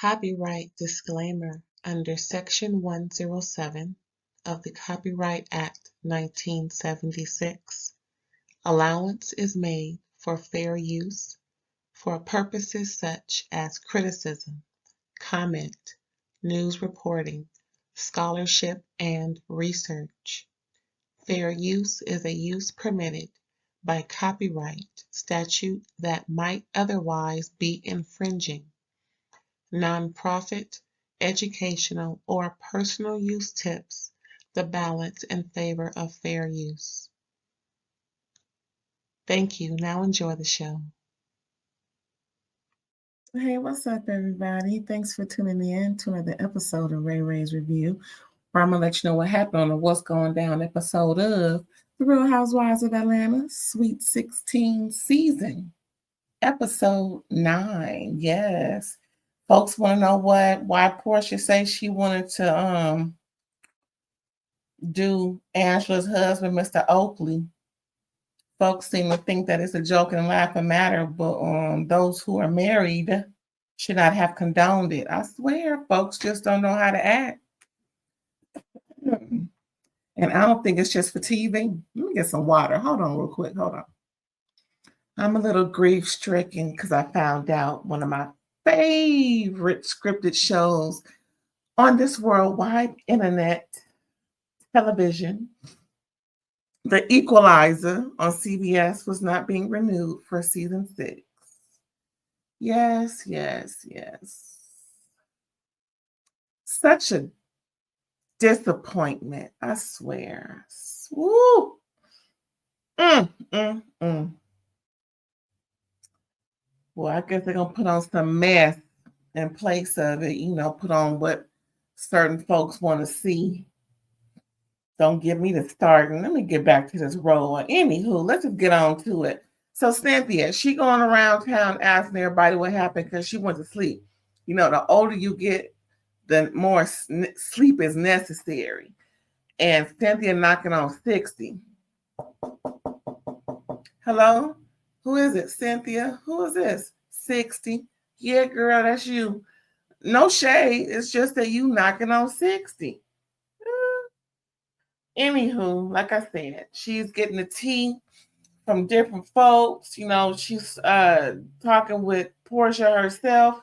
Copyright disclaimer under Section 107 of the Copyright Act 1976. Allowance is made for fair use for purposes such as criticism, comment, news reporting, scholarship, and research. Fair use is a use permitted by copyright statute that might otherwise be infringing. Nonprofit, educational, or personal use tips the balance in favor of fair use. Thank you. Now enjoy the show. Hey, what's up, everybody? Thanks for tuning in to another episode of RAERAEs Review, where I'm going to let you know what happened on the What's Going Down episode of The Real Housewives of Atlanta, Sweet 16 season, episode 9. Yes. Folks want to know why Porsha says she wanted to do Angela's husband, Mr. Oakley. Folks seem to think that it's a joke and laughing matter, but those who are married should not have condoned it. I swear, folks just don't know how to act. And I don't think it's just for TV. Let me get some water. Hold on real quick. Hold on. I'm a little grief-stricken because I found out one of my favorite scripted shows on this worldwide internet television, The Equalizer on CBS, was not being renewed for season 6. Yes. Such a disappointment, I swear. Woo! Well, I guess they're going to put on some mess in place of it, put on what certain folks want to see. Don't get me to starting. Let me get back to this role. Anywho, let's just get on to it. So Cynthia, she going around town asking everybody what happened because she went to sleep. The older you get, the more sleep is necessary. And Cynthia knocking on 60. Hello? Who is it? Cynthia? Who is this? 60. Yeah, girl, that's you. No shade. It's just that you knocking on 60. Anywho, like I said, she's getting the tea from different folks. She's talking with Porsha herself.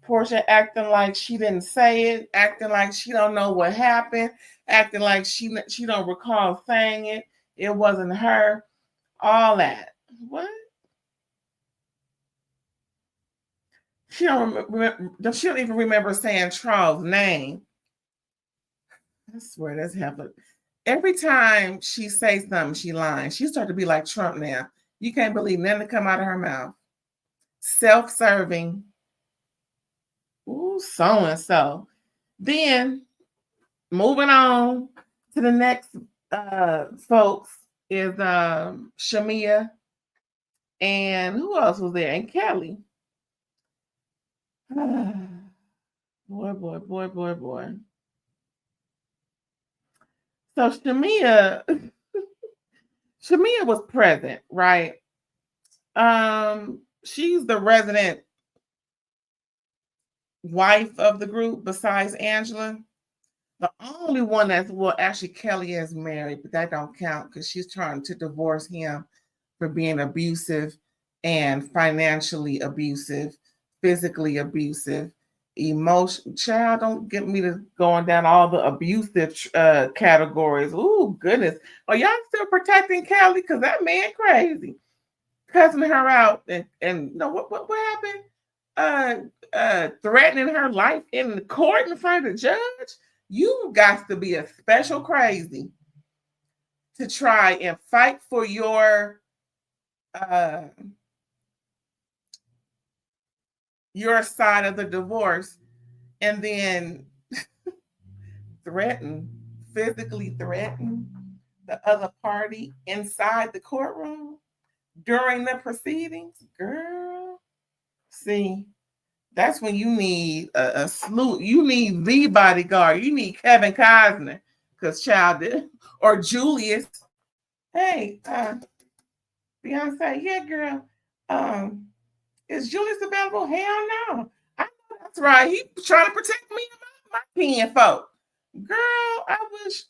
Porsha acting like she didn't say it, acting like she don't know what happened, acting like she don't recall saying it. It wasn't her. All that. What? She don't remember. She don't even remember saying Charles' name. I swear that's happened. Every time she says something, she lying. She started to be like Trump now. You can't believe nothing that come out of her mouth. Self-serving. Ooh, so-and-so. Then, moving on to the next folks is Shamea. And who else was there? And Kelli. Boy. So Shamea was present, right? She's the resident wife of the group besides Angela. The only one actually Kelli is married, but that don't count because she's trying to divorce him for being abusive and financially abusive, physically abusive, emotion. Child, don't get me to going down all the abusive categories. Ooh, goodness. Are y'all still protecting Kelli? Because that man crazy. Cussing her out and what happened? Threatening her life in the court in front of the judge. You got to be a special crazy to try and fight for your side of the divorce and then physically threaten the other party inside the courtroom during the proceedings. Girl, see, that's when you need a slew. You need the bodyguard. You need Kevin Costner, because child did, or Julius. Hey, Beyonce, yeah, girl. Is Julius available? Hell no. I know That's right. He trying to protect me and my kinfolk. Girl, I wish.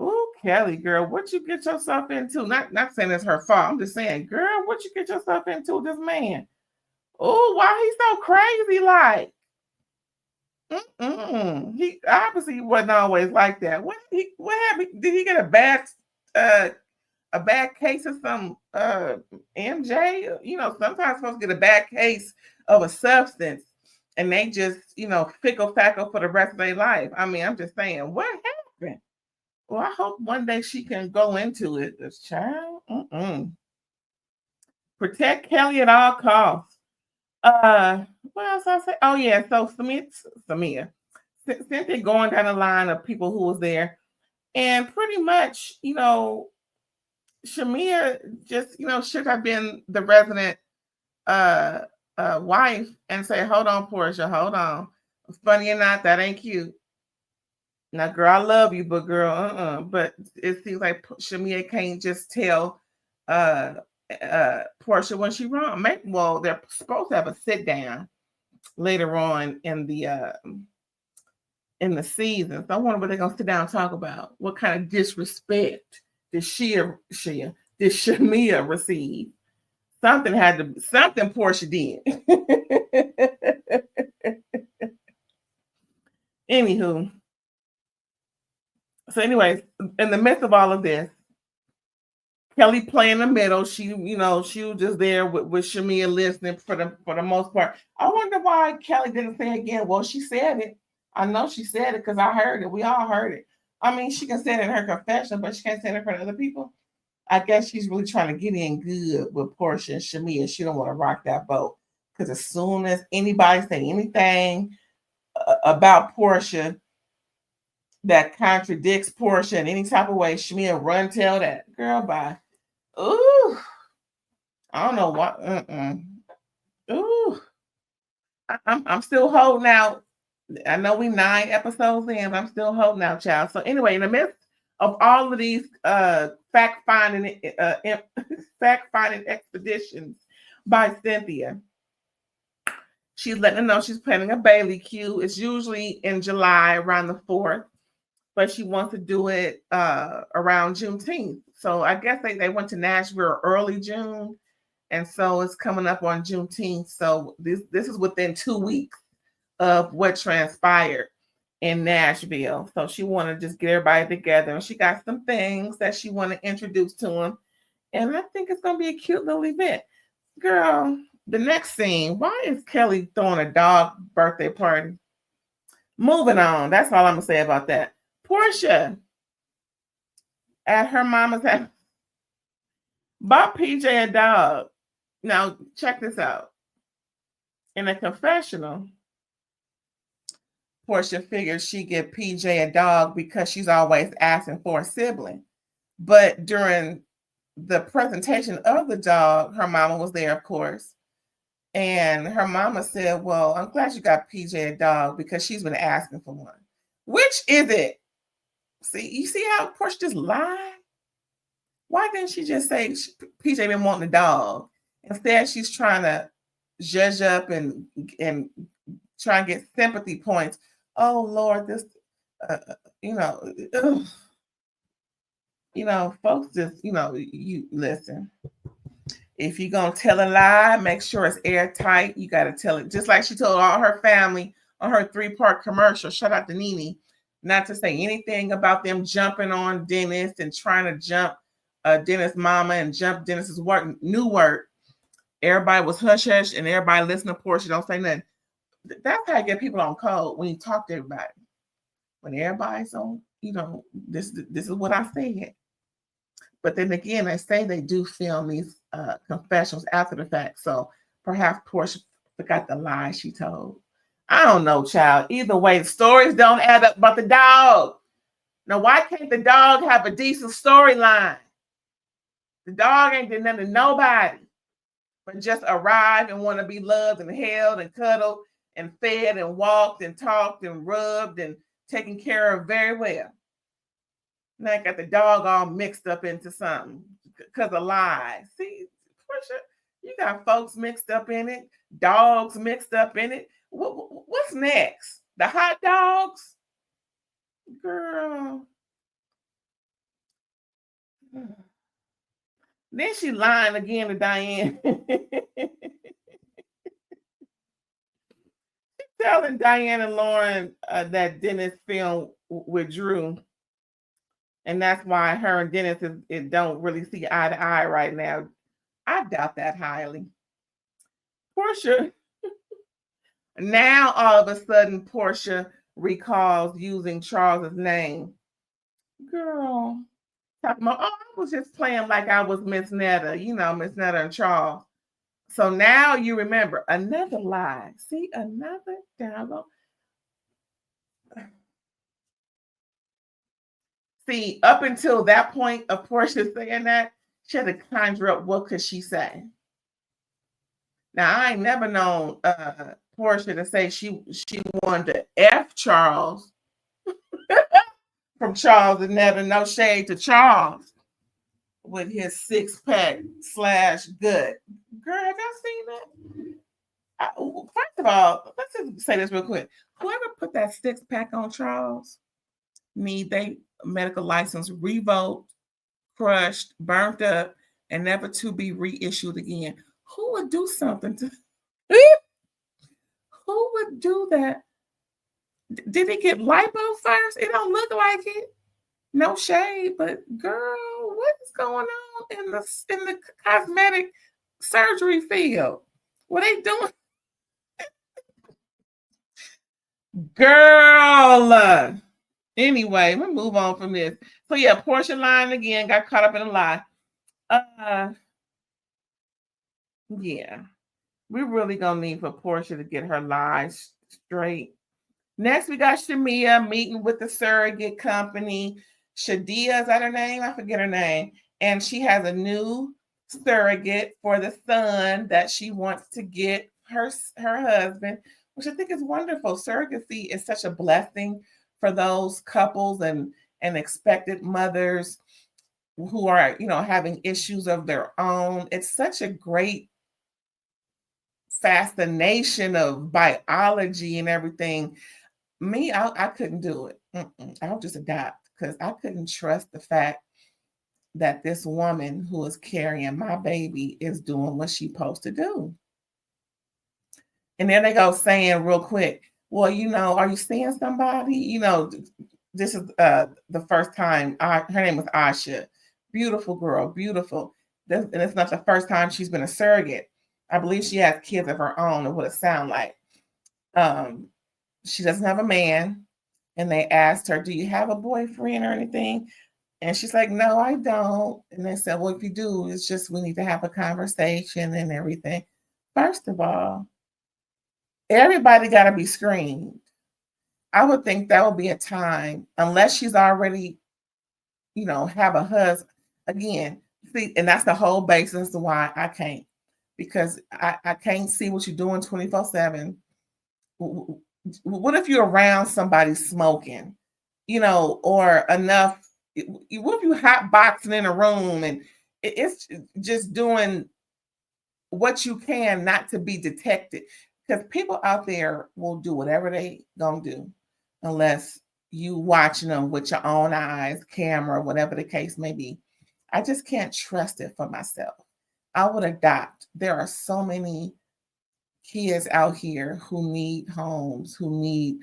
Ooh, Kelli, girl, what you get yourself into? Not saying it's her fault. I'm just saying, girl, what you get yourself into with this man? Oh, why he's so crazy like? He obviously wasn't always like that. What happened? Did he get a bad case of some MJ? You know, sometimes supposed to get a bad case of a substance and they just, fickle fackle for the rest of their life. I mean, I'm just saying, what happened? Well, I hope one day she can go into it. This child. Protect Kelli at all costs. What else I say? Oh yeah, so Shamea, Cynthia going down the line of people who was there, and pretty much, Shamea just, should have been the resident wife and say, hold on, Porsha, hold on. Funny or not, that ain't cute. Now, girl, I love you, but girl, But it seems like Shamea can't just tell Porsha when she's wrong. Well, they're supposed to have a sit down later on in the season. So I wonder what they're gonna sit down and talk about. What kind of disrespect did Shamea receive? Something Porsha did. Anywho. So, anyways, in the midst of all of this, Kelli playing the middle. She was just there with Shamea listening for the most part. I wonder why Kelli didn't say again. Well, she said it. I know she said it because I heard it. We all heard it. I mean, she can say it in her confession, but she can't say it in front of other people. I guess she's really trying to get in good with Porsha and Shamea. She don't want to rock that boat because as soon as anybody say anything about Porsha that contradicts Porsha in any type of way, Shamea run tell that girl bye. Ooh, I don't know what. Ooh, I'm still holding out. I know we 9 episodes in, but I'm still holding out, child. So anyway, in the midst of all of these fact finding expeditions by Cynthia, she's letting them know she's planning a Bailey Q. It's usually in July around the 4th. But she wants to do it around Juneteenth. So I guess they went to Nashville early June. And so it's coming up on Juneteenth. So this is within 2 weeks of what transpired in Nashville. So she wanted to just get everybody together. And she got some things that she want to introduce to them. And I think it's going to be a cute little event. Girl, the next scene, why is Kelli throwing a dog birthday party? Moving on. That's all I'm going to say about that. Porsha at her mama's house bought PJ a dog. Now, check this out. In a confessional, Porsha figures she get PJ a dog because she's always asking for a sibling. But during the presentation of the dog, her mama was there, of course. And her mama said, well, I'm glad you got PJ a dog because she's been asking for one. Which is it? See, you see how Porsha just lied? Why didn't she just say PJ been wanting a dog? Instead, she's trying to judge up and try and get sympathy points. Oh Lord, this, folks just, you listen. If you're gonna tell a lie, make sure it's airtight. You got to tell it just like she told all her family on her 3-part commercial. Shout out to Nene, not to say anything about them jumping on Dennis and trying to jump Dennis' mama and jump Dennis's new work. Everybody was hush hush and everybody listening to Porsha, don't say nothing. That's how you get people on code when you talk to everybody. When everybody's on, this is what I said. But then again, I say they do film these confessions after the fact. So perhaps Porsha forgot the lie she told. I don't know, child. Either way, the stories don't add up about the dog. Now, why can't the dog have a decent storyline? The dog ain't did nothing to nobody, but just arrive and want to be loved and held and cuddled and fed and walked and talked and rubbed and taken care of very well. Now I got the dog all mixed up into something because of lies. See, Porsha, You got folks mixed up in it, dogs mixed up in it. What's next? The hot dogs? Girl. Then she lying again to Diane. Telling Diane and Lauren that Dennis filmed with Drew. And that's why her and Dennis don't really see eye to eye right now. I doubt that highly. Porsha. Now all of a sudden Porsha recalls using Charles's name. Girl. Talking about, oh, I was just playing like I was Miss Netta, Miss Netta and Charles. So now you remember another lie. See, another download. See, up until that point of Porsha saying that, she had to conjure up what could she say. Now, I ain't never known Porsha to say she wanted to F Charles from Charles and Netta. No shade to Charles with his 6-pack / good. Girl, have y'all seen that? First of all, let's just say this real quick. Whoever put that 6-pack on Charles need their medical license revoked, crushed, burnt up, and never to be reissued again. Who would do something to? Who would do that? Did he get lipo first? It don't look like it. No shade, but girl, what is going on in the cosmetic surgery field? What they doing? Girl. Anyway, we'll move on from this. So yeah, Porsha lying again, got caught up in a lie. Yeah. We're really gonna need for Porsha to get her lies straight. Next, we got Shamea meeting with the surrogate company. Shadia, is that her name? I forget her name. And she has a new surrogate for the son that she wants to get her husband, which I think is wonderful. Surrogacy is such a blessing for those couples and expected mothers who are, having issues of their own. It's such a great fascination of biology and everything. Me, I couldn't do it. I'll just adopt because I couldn't trust the fact that this woman who is carrying my baby is doing what she's supposed to do. And then they go saying real quick, well, are you seeing somebody? This is the first time. Her name was Asha. Beautiful girl, beautiful. And it's not the first time she's been a surrogate. I believe she has kids of her own and what it sounds like. She doesn't have a man. And they asked her, do you have a boyfriend or anything? And she's like, no, I don't. And they said, well, if you do, it's just we need to have a conversation and everything. First of all, everybody got to be screened. I would think that would be a time, unless she's already, have a husband. Again, see, and that's the whole basis of why I can't. Because I can't see what you're doing 24/7. What if you're around somebody smoking, or enough? What if you hot boxing in a room and it's just doing what you can not to be detected? Because people out there will do whatever they gonna do unless you watching them with your own eyes, camera, whatever the case may be. I just can't trust it for myself. I would adopt. There are so many kids out here who need homes, who need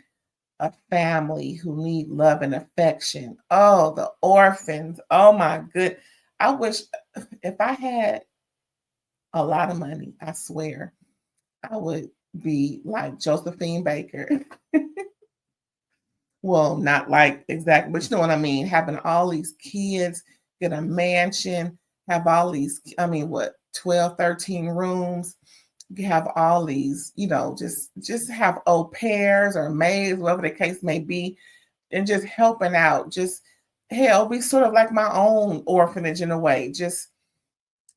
a family, who need love and affection. Oh, the orphans. Oh my good. I wish if I had a lot of money, I swear, I would be like Josephine Baker. Well, not like exactly, but you know what I mean? Having all these kids, get a mansion, have all these, 12, 13 rooms. You have all these, just have au pairs or maids, whatever the case may be, and just helping out. Just hell, be sort of like my own orphanage in a way. Just,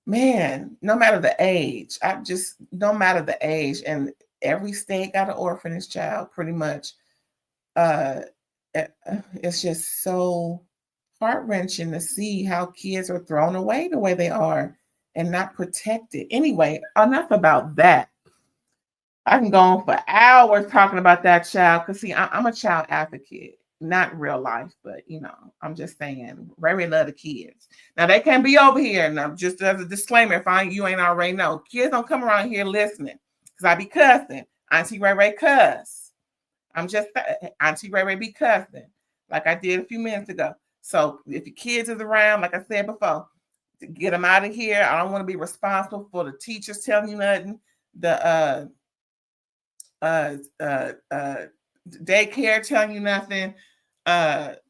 man, no matter the age, no matter the age, and every state got an orphanage child, pretty much. It's just so heart-wrenching to see how kids are thrown away the way they are. and not protected. Anyway, enough about that. I can go on for hours talking about that child because, see, I'm a child advocate, not real life, but, you know, I'm just saying, Ray love the kids. Now, they can't be over here. Now, just as a disclaimer, if you ain't already know, kids don't come around here listening because I be cussing. Auntie Ray cuss. I'm just, Auntie Ray be cussing like I did a few minutes ago. So if your kids is around, like I said before, to get them out of here. I don't want to be responsible for the teachers telling you nothing. The daycare telling you nothing. What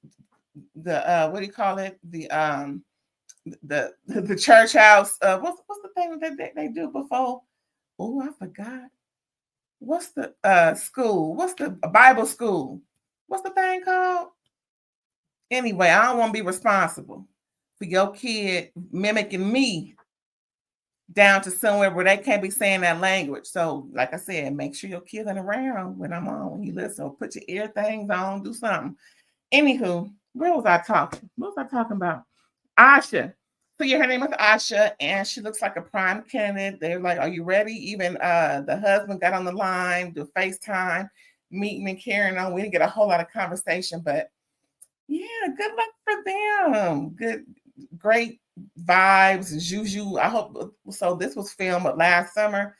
do you call it? The church house. What's the thing that they do before? Oh, I forgot. What's the school? What's the Bible school? What's the thing called? Anyway, I don't want to be responsible for your kid mimicking me down to somewhere where they can't be saying that language. So, like I said, make sure your kids ain't around when I'm on, when you listen. So put your ear things on, do something. Anywho, where was I talking? What was I talking about? Asha. So yeah, her name is Asha, and she looks like a prime candidate. They're like, "Are you ready?" Even the husband got on the line, do FaceTime, meeting and carrying on. We didn't get a whole lot of conversation, but yeah, good luck for them. Great vibes, juju. I hope so. This was filmed last summer.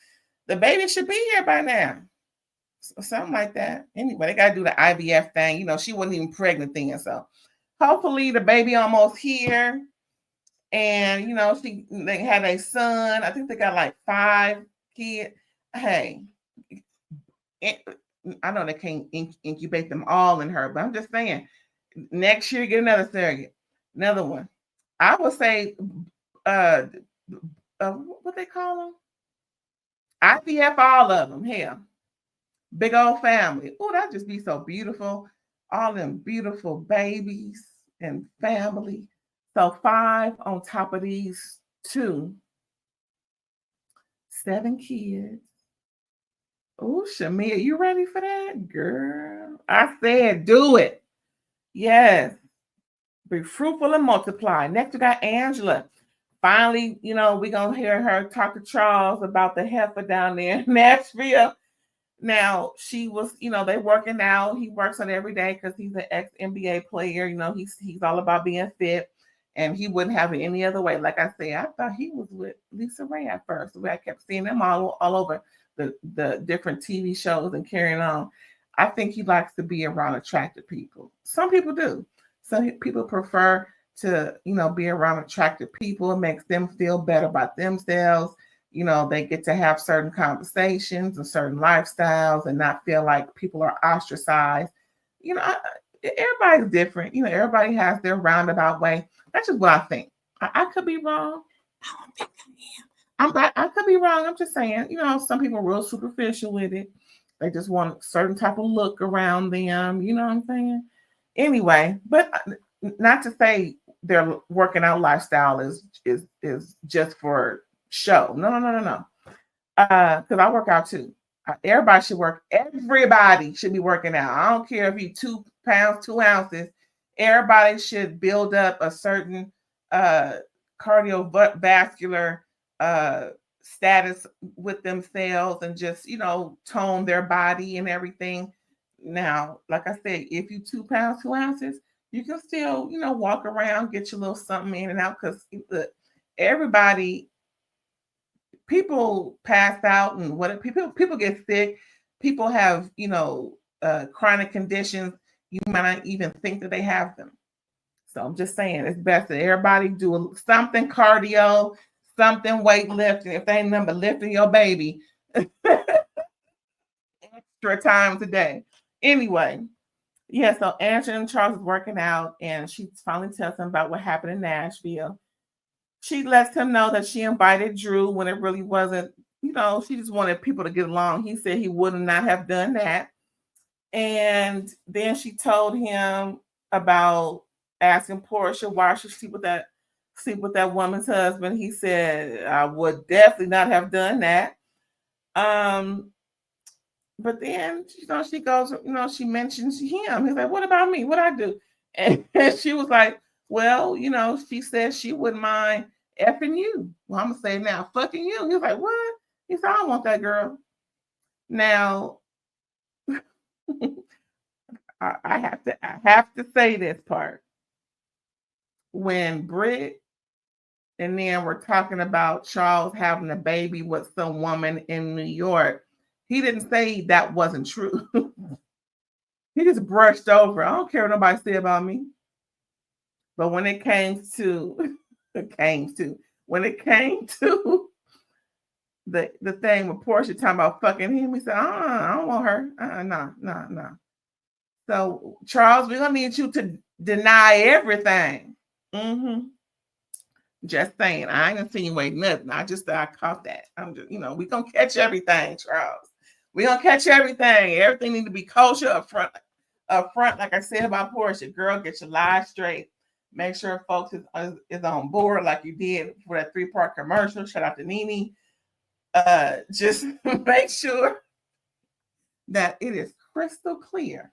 The baby should be here by now. Something like that. Anyway, they gotta do the IVF thing. You know, she wasn't even pregnant then. So hopefully the baby almost here. And you know, they had a son. I think they got like 5 kids. Hey, I know they can't incubate them all in her, but I'm just saying, next year get another surrogate, another one. I would say, what they call them? IVF, all of them. Hell, big old family. Oh, that'd just be so beautiful. All them beautiful babies and family. So 5 on top of these 2. 7 kids. Oh, Shamea, you ready for that? Girl, I said do it. Yes. Be fruitful and multiply. Next, we got Angela. Finally, you know, we're going to hear her talk to Charles about the heifer down there in Nashville. Now, she was, you know, they working out. He works on every day because he's an ex-NBA player. You know, he's all about being fit. And he wouldn't have it any other way. Like I said, I thought he was with Lisa Ray at first. I kept seeing them all over the different TV shows and carrying on. I think he likes to be around attractive people. Some people do. Some people prefer to, you know, be around attractive people. It makes them feel better about themselves. You know, they get to have certain conversations and certain lifestyles and not feel like people are ostracized. You know, everybody's different. You know, everybody has their roundabout way. That's just what I think. I could be wrong. I don't think I am. I could be wrong. I'm just saying, you know, some people are real superficial with it. They just want a certain type of look around them. You know what I'm saying? Anyway, but not to say their working out lifestyle is just for show. No. Because I work out too. Everybody should work. Everybody should be working out. I don't care if you 2 pounds, 2 ounces. Everybody should build up a certain cardiovascular status with themselves and just, you know, tone their body and everything. Now, like I said, if you 2 pounds, 2 ounces, you can still, you know, walk around, get your little something in and out because people pass out and what people get sick. People have, you know, chronic conditions. You might not even think that they have them. So I'm just saying it's best that everybody do something cardio, something weightlifting. If they ain't nothing but lifting your baby extra times a day. Anyway, yeah, so Angela and Charles is working out and she finally tells him about what happened in Nashville. She lets him know that she invited Drew when it really wasn't, you know, she just wanted people to get along. He said he would not have done that. And then she told him about asking Porsha why she sleep with that woman's husband. He said, I would definitely not have done that. But then, you know, she goes, you know, she mentions him. He's like, what about me? What I do? And she was like, well, you know, she said she wouldn't mind effing you. Well, I'm gonna say it now, fucking you. He was like, what? He said, I don't want that girl. Now, I have to say this part. When Brit and then we're talking about Charles having a baby with some woman in New York, he didn't say that wasn't true. He just brushed over. I don't care what nobody say about me. But when it came to when it came to the thing with Porsha talking about fucking him, he said, I don't want her. No. So Charles, we're gonna need you to deny everything. Just saying, I ain't insinuating nothing. I caught that. I'm just, we gonna catch everything, Charles. We gonna catch everything. Everything need to be kosher up front. Like I said about Porsha, girl, get your lies straight. Make sure folks is on board like you did for that 3-part commercial. Shout out to Nene. Just make sure that it is crystal clear.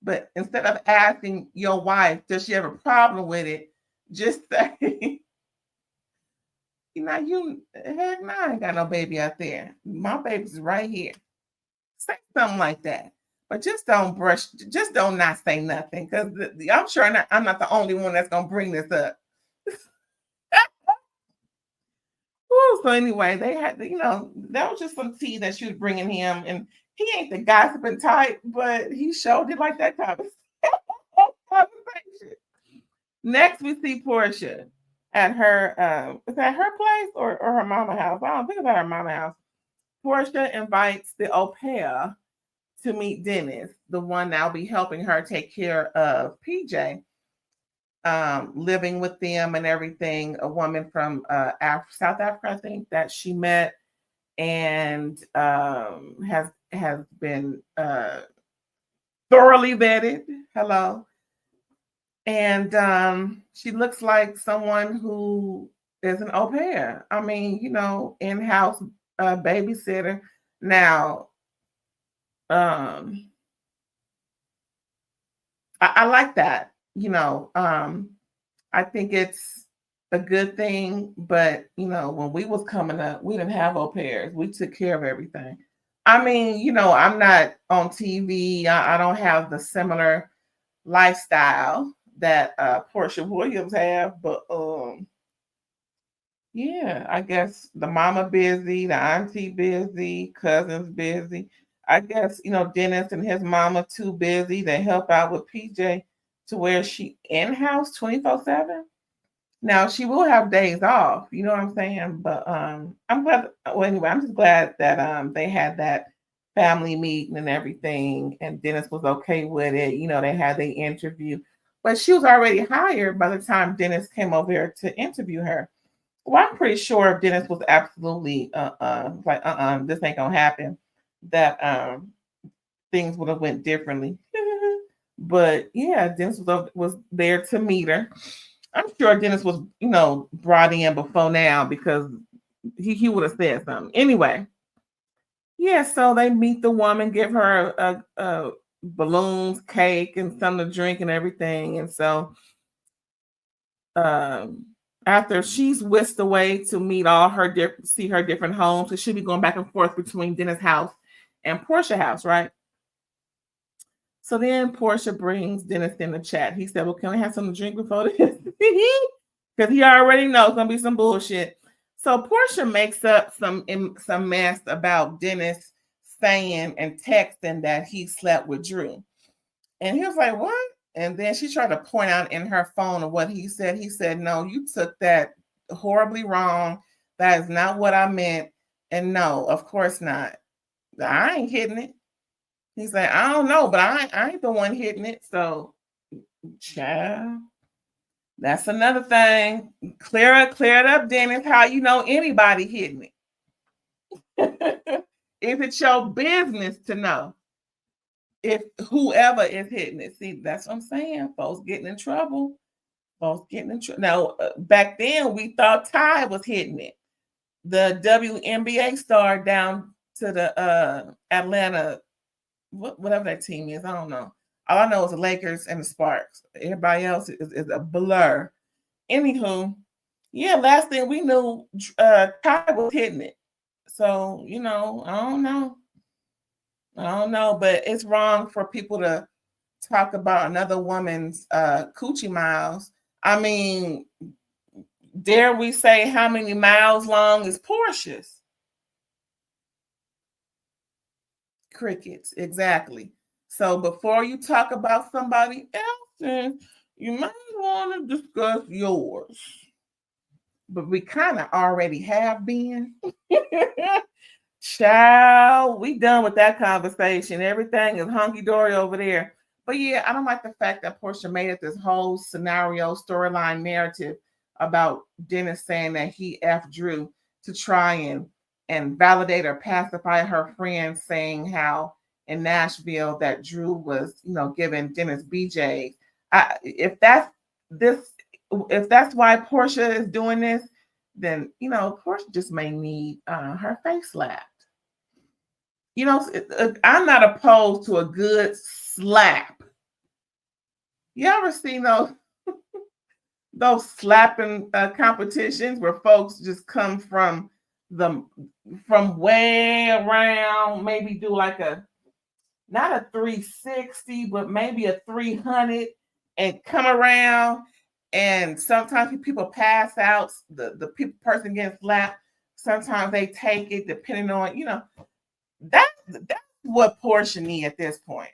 But instead of asking your wife, does she have a problem with it? Just say, heck no, I ain't got no baby out there. My baby's right here. Say something like that. But just don't not say nothing. Because I'm sure I'm not the only one that's going to bring this up. So anyway, they had, that was just some tea that she was bringing him. And he ain't the gossiping type, but he showed it like that conversation. Next, we see Porsha at her, is that her place or her mama house? I don't think it's at her mama house. Porsha invites the au pair to meet Dennis, the one that'll be helping her take care of PJ, living with them and everything. A woman from South Africa, I think, that she met and has been thoroughly vetted. Hello. And she looks like someone who is an au pair. I mean, in-house babysitter. Now, I like that. I think it's a good thing. But when we was coming up, we didn't have au pairs. We took care of everything. I mean, I'm not on TV. I don't have the similar lifestyle that Porsha Williams have, but yeah, I guess the mama busy, the auntie busy, cousins busy. I guess Dennis and his mama too busy to help out with PJ to where she in-house 24/7. Now she will have days off, you know what I'm saying? But I'm glad. Well, anyway, I'm just glad that they had that family meeting and everything, and Dennis was okay with it. They had the interview, but she was already hired by the time Dennis came over here to interview her. Well, I'm pretty sure if Dennis was absolutely this ain't gonna happen, that things would have went differently. But yeah, Dennis was there to meet her. I'm sure Dennis was, brought in before now because he would have said something. Anyway, yeah, so they meet the woman, give her a balloons, cake, and something to drink and everything. And so after she's whisked away to meet all her see her different homes, so she'll be going back and forth between Dennis' house and Porsha house, right? So then Porsha brings Dennis in the chat. He said, well, can we have something to drink before this? Because he already knows it's going to be some bullshit. So Porsha makes up some mess about Dennis saying and texting that he slept with Drew. And he was like, what? And then she tried to point out in her phone what he said. He said, no, you took that horribly wrong. That is not what I meant. And no, of course not. I ain't hitting it. He's like, I don't know, but I ain't the one hitting it. So, child, that's another thing. Clear it up, Dennis. How you know anybody hitting it? Is it your business to know if whoever is hitting it? See, that's what I'm saying. Folks getting in trouble. Now, back then, we thought Ty was hitting it. The WNBA star down to the Atlanta, whatever that team is, I don't know. All I know is the Lakers and the Sparks. Everybody else is a blur. Anywho, Yeah, last thing we knew, Kai was hitting it. So, I don't know, but it's wrong for people to talk about another woman's coochie miles. I mean, dare we say how many miles long is Porscha's? Crickets, exactly. So before you talk about somebody else's, you might want to discuss yours. But we kind of already have been. Child, we done with that conversation. Everything is hunky dory over there. But yeah, I don't like the fact that Porsha made it this whole scenario, storyline narrative about Dennis saying that he F Drew to try and validate or pacify her friends, saying how in Nashville that Drew was, giving Dennis BJ. If that's this, if that's why Porsha is doing this, then Porsha just may need her face slapped. I'm not opposed to a good slap. You ever seen those slapping competitions where folks just come from way around, maybe do like not a 360, but maybe a 300 and come around, and sometimes people pass out, the person getting slapped, sometimes they take it depending on, that's what Porsha need at this point.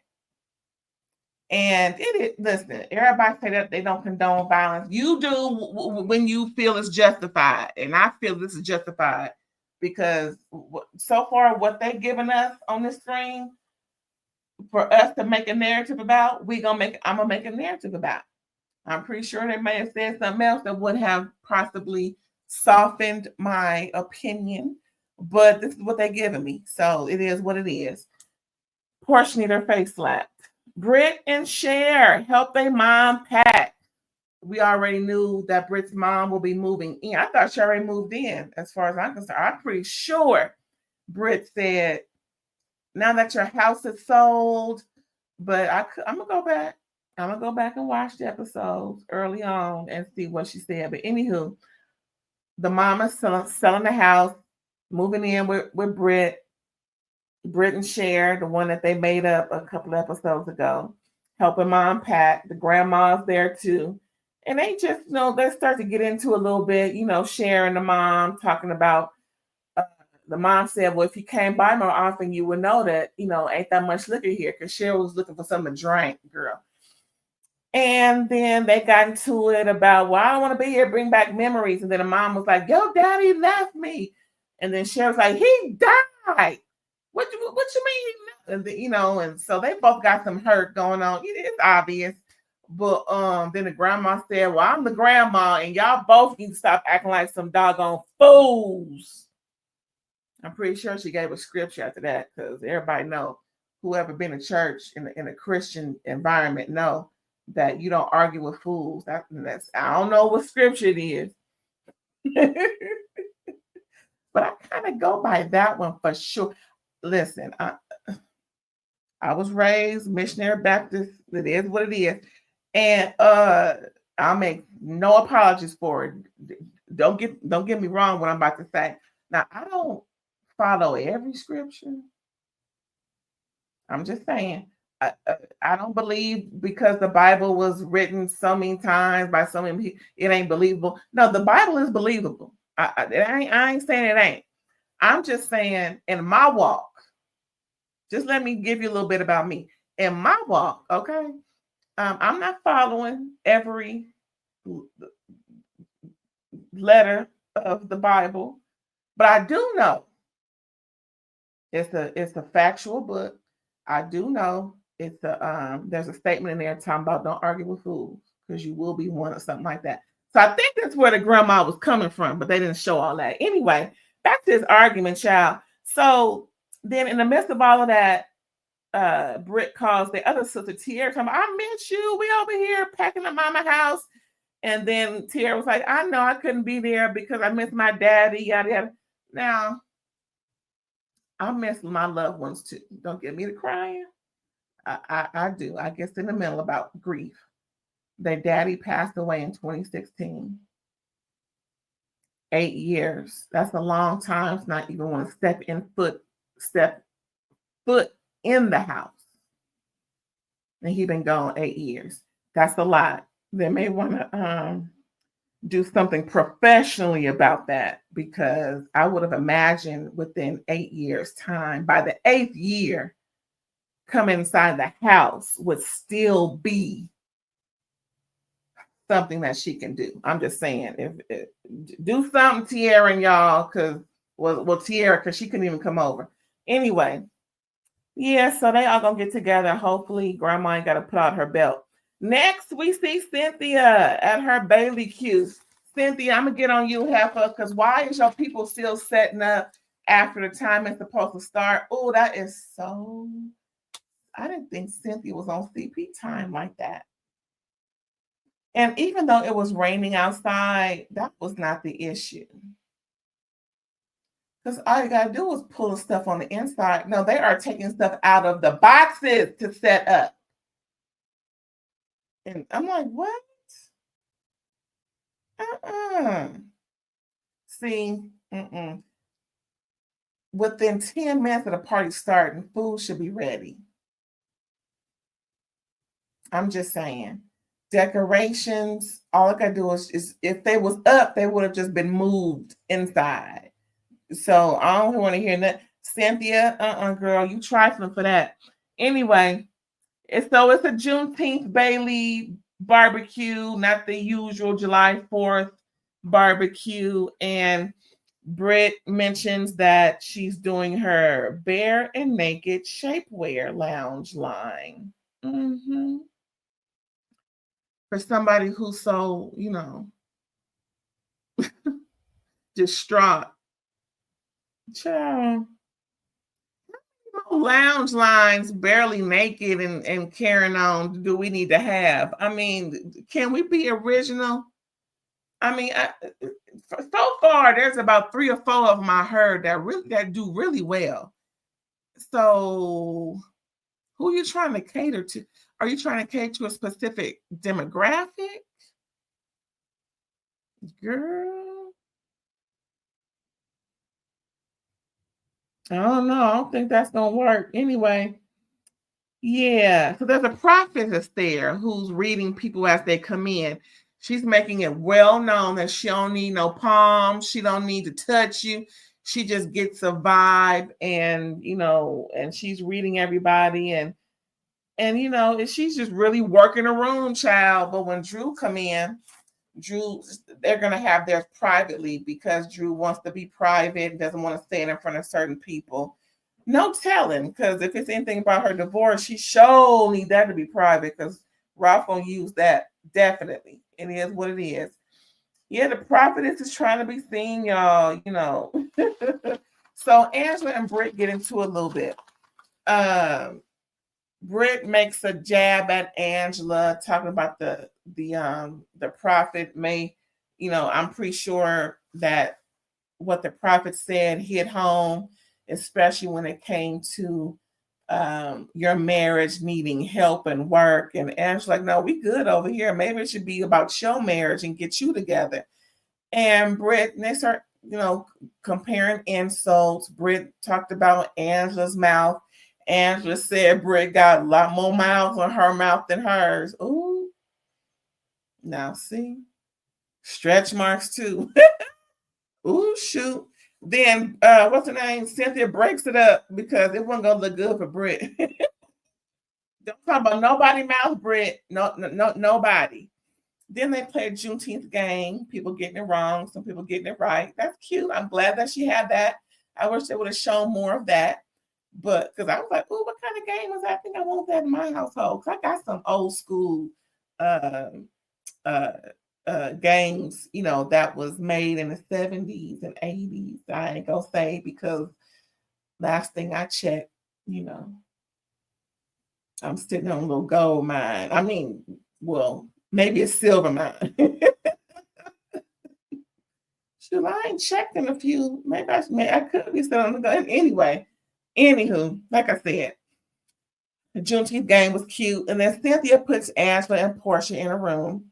And listen, everybody say that they don't condone violence. You do when you feel it's justified, and I feel this is justified because so far what they've given us on this screen for us to make a narrative about, I'm gonna make a narrative about. I'm pretty sure they may have said something else that would have possibly softened my opinion, but this is what they're giving me, so it is what it is. Porsche need her face slapped. Brit and Cher help their mom pack. We already knew that Brit's mom will be moving in. I thought she already moved in, as far as I'm concerned. I'm pretty sure Brit said, now that your house is sold, but I'm gonna go back. I'm gonna go back and watch the episodes early on and see what she said. But anywho, the mama's selling the house, moving in with Brit and Cher, the one that they made up a couple episodes ago, helping mom pack. The grandma's there too. And they just, they start to get into a little bit, Cher and the mom talking about, the mom said, well, if you came by more often, you would know that, ain't that much liquor here, because Cher was looking for something to drink, girl. And then they got into it about, well, I don't want to be here, bring back memories. And then the mom was like, yo, daddy left me. And then Cher was like, he died. What you mean? And and so they both got some hurt going on. It's obvious. But then the grandma said, well, I'm the grandma, and y'all both need to stop acting like some doggone fools. I'm pretty sure she gave a scripture after that, because everybody know, whoever been in church in a Christian environment know that you don't argue with fools. That's I don't know what scripture it is. But I kind of go by that one for sure. Listen, I was raised missionary Baptist. It is what it is. And I'll make no apologies for it. Don't get me wrong what I'm about to say. Now, I don't follow every scripture. I'm just saying. I don't believe because the Bible was written so many times by so many people, it ain't believable. No, the Bible is believable. I ain't saying it ain't. I'm just saying in my walk, just let me give you a little bit about me. In my walk, okay, I'm not following every letter of the Bible, but I do know it's a factual book. I do know it's there's a statement in there talking about don't argue with fools because you will be one or something like that. So I think that's where the grandma was coming from, but they didn't show all that. Anyway, back to this argument, child. So then in the midst of all of that, Brit calls the other sister Tierra, talking about, I miss you. We over here packing up mama house. And then Tierra was like, I know I couldn't be there because I miss my daddy, yada yada. Now, I miss my loved ones too. Don't get me to crying. I do. I guess in the middle about grief. Their daddy passed away in 2016. 8 years. That's a long time to not even want to step foot in the house. And he's been gone 8 years. That's a lot. They may want to do something professionally about that, because I would have imagined within 8 years' time, by the 8th year, come inside the house would still be something that she can do. I'm just saying, if do something, Tiara and y'all, because Tiara, because she couldn't even come over. Anyway, yeah, so they all gonna get together. Hopefully, Grandma ain't got to put out her belt. Next, we see Cynthia at her Bailey queue. Cynthia, I'm gonna get on you, heifer, because why is your people still setting up after the time it's supposed to start? Oh, that is so. I didn't think Cynthia was on CP time like that. And even though it was raining outside, that was not the issue. Because all you gotta do is pull the stuff on the inside. No, they are taking stuff out of the boxes to set up. And I'm like, what? See, within 10 minutes of the party starting, food should be ready. I'm just saying. Decorations, all I gotta do is if they was up, they would have just been moved inside. So I don't want to hear that. Cynthia, girl, you trifling for that. Anyway, so it's a Juneteenth Bailey barbecue, not the usual July 4th barbecue. And Brit mentions that she's doing her bare and naked shapewear lounge line. For somebody who's so, distraught. Child. Lounge lines, barely naked and carrying on, do we need to have? I mean, can we be original? I mean, so far there's about 3 or 4 of them I heard that do really well. So who are you trying to cater to? Are you trying to cater to a specific demographic? Girl, I don't know. I don't think that's gonna work. Anyway, yeah. So there's a prophetess there who's reading people as they come in. She's making it well known that she don't need no palms. She don't need to touch you. She just gets a vibe, and and she's reading everybody, and she's just really working a room, child. But when Drew come in, they're gonna have theirs privately, because Drew wants to be private, doesn't want to stand in front of certain people. No telling, because if it's anything about her divorce, she sure need that to be private, because Ralph gonna use that definitely. It is what it is. Yeah, the prophetess is trying to be seen, y'all. So Angela and Brit get into a little bit. Brit makes a jab at Angela, talking about the prophet may, I'm pretty sure that what the prophet said hit home, especially when it came to your marriage needing help and work. And Angela's like, no, we good over here. Maybe it should be about your marriage and get you together. And Brit, and they start, comparing insults. Brit talked about Angela's mouth. Angela said Brit got a lot more mouths on her mouth than hers. Ooh. Now see, stretch marks too. Ooh, shoot. Then what's her name? Cynthia breaks it up because it wasn't gonna look good for Brit. Don't talk about nobody mouth, Brit. No, nobody. Then they played Juneteenth game. People getting it wrong, some people getting it right. That's cute. I'm glad that she had that. I wish they would have shown more of that. But because I was like, oh, what kind of game was that? I think I want that in my household. Because I got some old school games, that was made in the 70s and 80s. I ain't gonna say, because last thing I checked, I'm sitting on a little gold mine. I mean, well, maybe a silver mine. Shoot, I ain't checked in a few. Maybe I could be still on the gold. Anyway, anywho, like I said, the Juneteenth game was cute. And then Cynthia puts Angela and Porsha in a room.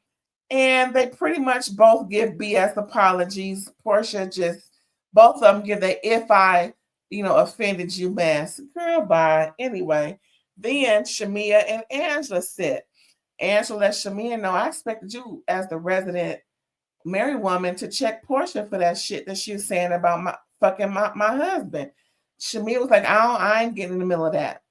And they pretty much both give BS apologies. Porsha just, both of them give the if I, offended you mess. Girl, bye. Anyway, then Shamea and Angela sit. Angela let Shamea know, I expected you as the resident married woman to check Porsha for that shit that she was saying about my husband. Shamea was like, I ain't getting in the middle of that.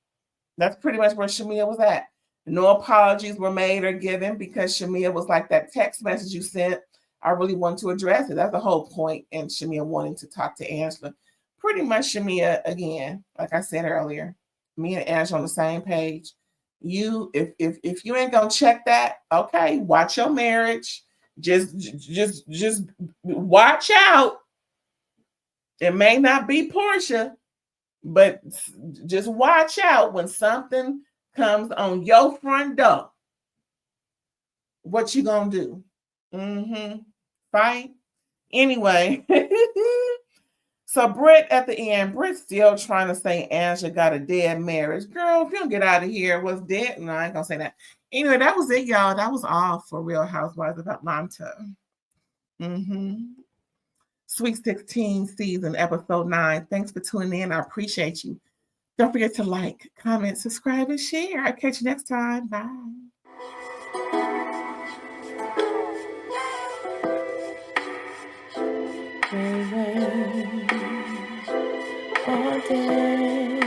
That's pretty much where Shamea was at. No apologies were made or given because Shamea was like, that text message you sent, I really want to address it. That's the whole point in Shamea wanting to talk to Angela. Pretty much Shamea, again, like I said earlier, me and Angela on the same page. You, if you ain't gonna check that, okay, watch your marriage. Just watch out. It may not be Porsha, but just watch out when something comes on your front door. What you gonna do? Fight? Anyway. So Brit at the end, Brit's still trying to say Angela got a dead marriage. Girl, if you don't get out of here, what's dead? No, I ain't gonna say that. Anyway, that was it, y'all. That was all for Real Housewives of Atlanta. Sweet 16 season, episode 9. Thanks for tuning in. I appreciate you. Don't forget to like, comment, subscribe, and share. I'll catch you next time. Bye. All day.